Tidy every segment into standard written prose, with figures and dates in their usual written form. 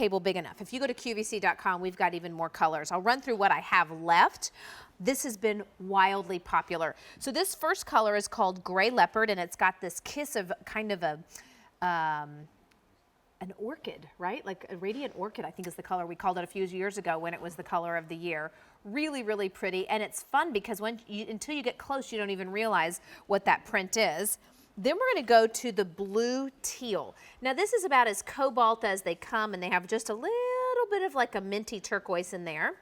table big enough. If you go to QVC.com, we've got even more colors. I'll run through what I have left. This has been wildly popular. So this first color is called Gray Leopard, and it's got this kiss of kind of a, an orchid, right? Like a radiant orchid, I think is the color. We called it a few years ago when it was the color of the year. Really, really pretty, and it's fun because until you get close, you don't even realize what that print is. Then we're going to go to the blue teal. Now this is about as cobalt as they come, and they have just a little bit of like a minty turquoise in there.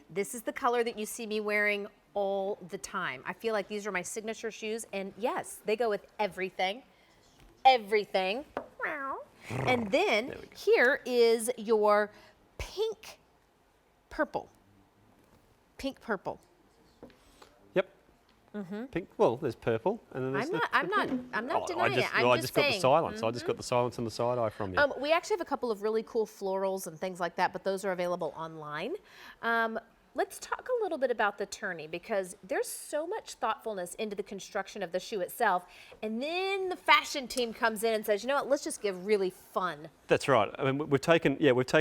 This is the color that you see me wearing all the time. I feel like these are my signature shoes, and yes, they go with everything. Everything. And then here is your pink purple. Pink purple. Yep. Pink. Well, there's purple, and then there's I'm not denying it. I just got the silence. I just got the silence and the side eye from you. We actually have a couple of really cool florals and things like that, but those are available online. Let's talk a little bit about the Tourney, because there's so much thoughtfulness into the construction of the shoe itself, and then the fashion team comes in and says, you know what, let's just give really fun. That's right. I mean, we've taken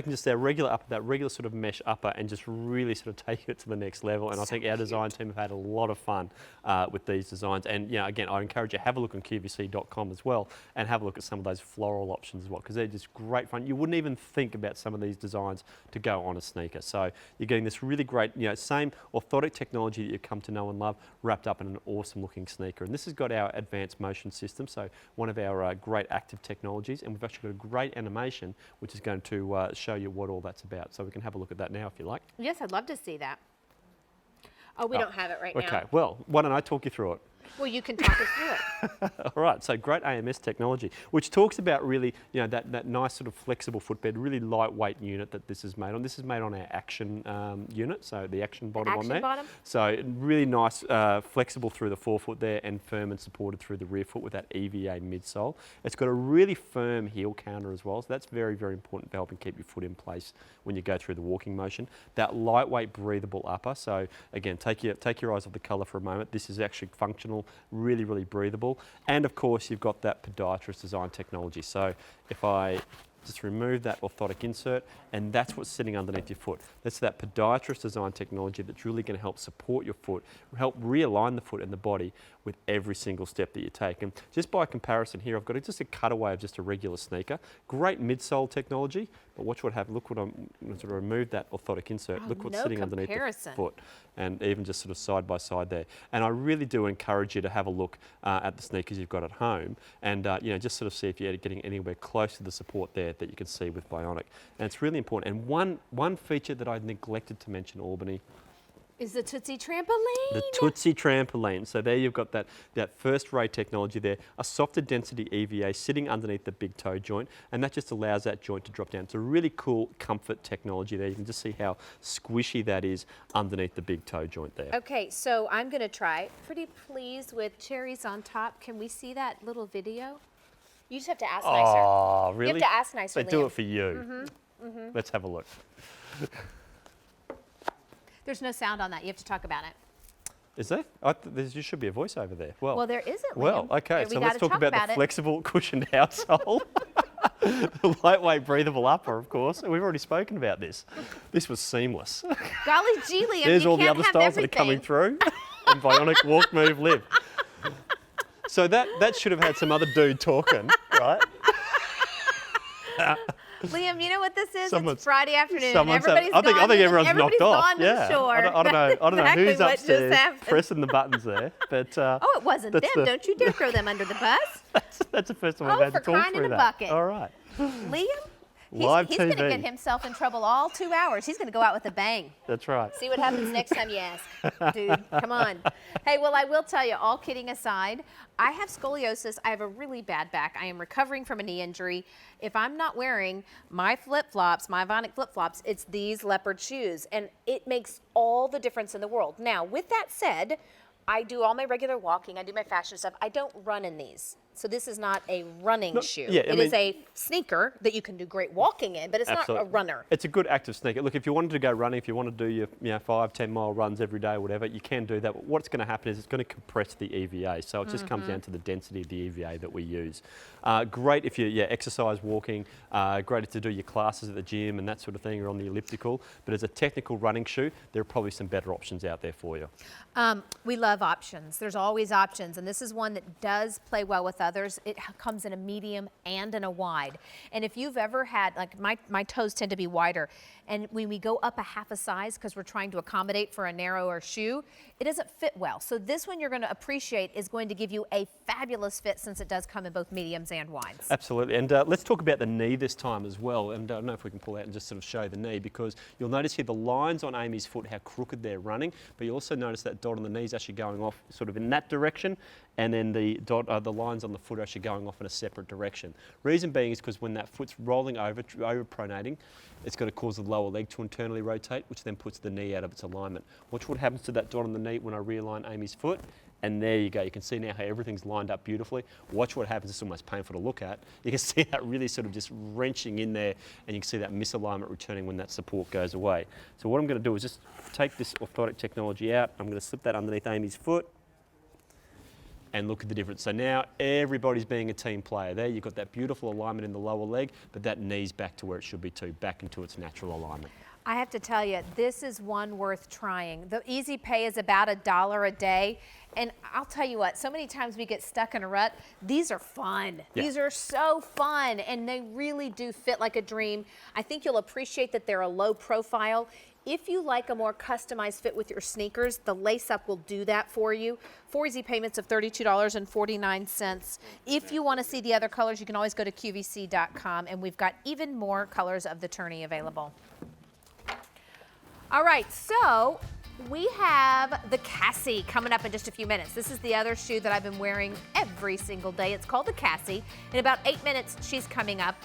just our regular upper, that regular sort of mesh upper, and just really sort of taken it to the next level. And I think our design team have had a lot of fun with these designs. And again, I encourage you to have a look on QVC.com as well, and have a look at some of those floral options as well, because they're just great fun. You wouldn't even think about some of these designs to go on a sneaker. So you're getting this really great, same orthotic technology that you've come to know and love, wrapped up in an awesome looking sneaker. And this has got our advanced motion system, so one of our great active technologies, and we've actually got a great animation which is going to show you what all that's about. So we can have a look at that now if you like. Yes, I'd love to see that. Oh, we don't have it right now. Okay, well, why don't I talk you through it? Well, you can talk us through it. All right, so great AMS technology, which talks about really, that nice sort of flexible footbed, really lightweight unit that this is made on. This is made on our Action unit, so the Action bottom on there. Bottom. So really nice, flexible through the forefoot there, and firm and supported through the rear foot with that EVA midsole. It's got a really firm heel counter as well, so that's very, very important for helping keep your foot in place when you go through the walking motion. That lightweight, breathable upper. So again, take your eyes off the colour for a moment. This is actually functional, really, really breathable. And of course, you've got that podiatrist design technology. So if I just remove that orthotic insert, and that's what's sitting underneath your foot. That's that podiatrist design technology that's really going to help support your foot, help realign the foot and the body with every single step that you take. And just by comparison here, I've got just a cutaway of just a regular sneaker. Great midsole technology, but look what I'm going to remove that orthotic insert. Look what's sitting underneath the foot, and even just sort of side by side there. And I really do encourage you to have a look at the sneakers you've got at home, and just sort of see if you're getting anywhere close to the support there that you can see with Vionic. And it's really important. And one feature that I neglected to mention, Albany, is the Tootsie Trampoline. The Tootsie Trampoline. So there you've got that first-rate technology there, a softer density EVA sitting underneath the big toe joint, and that just allows that joint to drop down. It's a really cool comfort technology there. You can just see how squishy that is underneath the big toe joint there. Okay, so I'm going to try Pretty Please with cherries on top. Can we see that little video? You just have to ask nicer. Oh, really? You have to ask nicer, They do it for you. Let's have a look. There's no sound on that. You have to talk about it. Is there? There should be a voiceover there. Well, there isn't, Liam. Well, okay, so let's talk about the it. flexible cushioned outsole. The lightweight breathable upper, of course. We've already spoken about this. This was seamless. Golly gee, Liam, There's you all the can't other have styles everything. that are coming through. And Vionic walk, move, live. So that should have had some other dude talking, right? Liam, you know what this is? Someone's- It's Friday afternoon. I think everyone's knocked off. Gone to the shore. I don't know Exactly who's what just upstairs happened. pressing the buttons there. But Oh, it wasn't them. Don't you dare throw them under the bus. that's the first time I've had to for talk crying through in a that. bucket. All right. Liam, Live he's going to TV. get himself in trouble all 2 hours. He's going to go out with a bang. That's right. See what happens next time you ask. Dude, come on. Hey, well, I will tell you, all kidding aside, I have scoliosis. I have a really bad back. I am recovering from a knee injury. If I'm not wearing my flip-flops, my Vionic flip-flops, it's these leopard shoes, and it makes all the difference in the world. Now, with that said, I do all my regular walking. I do my fashion stuff. I don't run in these. So this is not a running shoe. yeah, I It is mean- a sneaker that you can do great walking in, but it's not a Absolutely. runner. It's a good active sneaker. Look, if you wanted to go running, if you want to do your 5-10 mile runs every day or whatever, you can do that. But what's going to happen is it's going to compress the EVA. So it just comes down to the density of the EVA that we use. Great if you're exercise walking, great to do your classes at the gym and that sort of thing, or on the elliptical. But as a technical running shoe, there are probably some better options out there for you. We love options. There's always options, and this is one that does play well with others. It comes in a medium and in a wide. And if you've ever had, like my toes tend to be wider, and when we go up a half a size because we're trying to accommodate for a narrower shoe, it doesn't fit well. So this one you're going to appreciate is going to give you a fabulous fit since it does come in both mediums and wides. Absolutely, and let's talk about the knee this time as well. And I don't know if we can pull out and just sort of show the knee, because you'll notice here the lines on Amy's foot, how crooked they're running, but you also notice that dot on the knee is actually going off sort of in that direction, and then the lines on the foot are actually going off in a separate direction. Reason being is because when that foot's rolling over pronating, it's going to cause the lower leg to internally rotate, which then puts the knee out of its alignment. Watch what happens to that dot on the knee when I realign Amy's foot. And there you go. You can see now how everything's lined up beautifully. Watch what happens. It's almost painful to look at. You can see that really sort of just wrenching in there, and you can see that misalignment returning when that support goes away. So what I'm going to do is just take this orthotic technology out. I'm going to slip that underneath Amy's foot and look at the difference. So now everybody's being a team player there. You've got that beautiful alignment in the lower leg, but that knee's back to where it should be too, back into its natural alignment. I have to tell you, this is one worth trying. The easy pay is about $1 a day. And I'll tell you what, so many times we get stuck in a rut. These are fun. Yeah. These are so fun, and they really do fit like a dream. I think you'll appreciate that they're a low profile. If you like a more customized fit with your sneakers, the Lace Up will do that for you. 4 easy payments of $32.49. If you want to see the other colors, you can always go to QVC.com, and we've got even more colors of the Tourney available. All right, so we have the Cassie coming up in just a few minutes. This is the other shoe that I've been wearing every single day. It's called the Cassie. In about 8 minutes, she's coming up.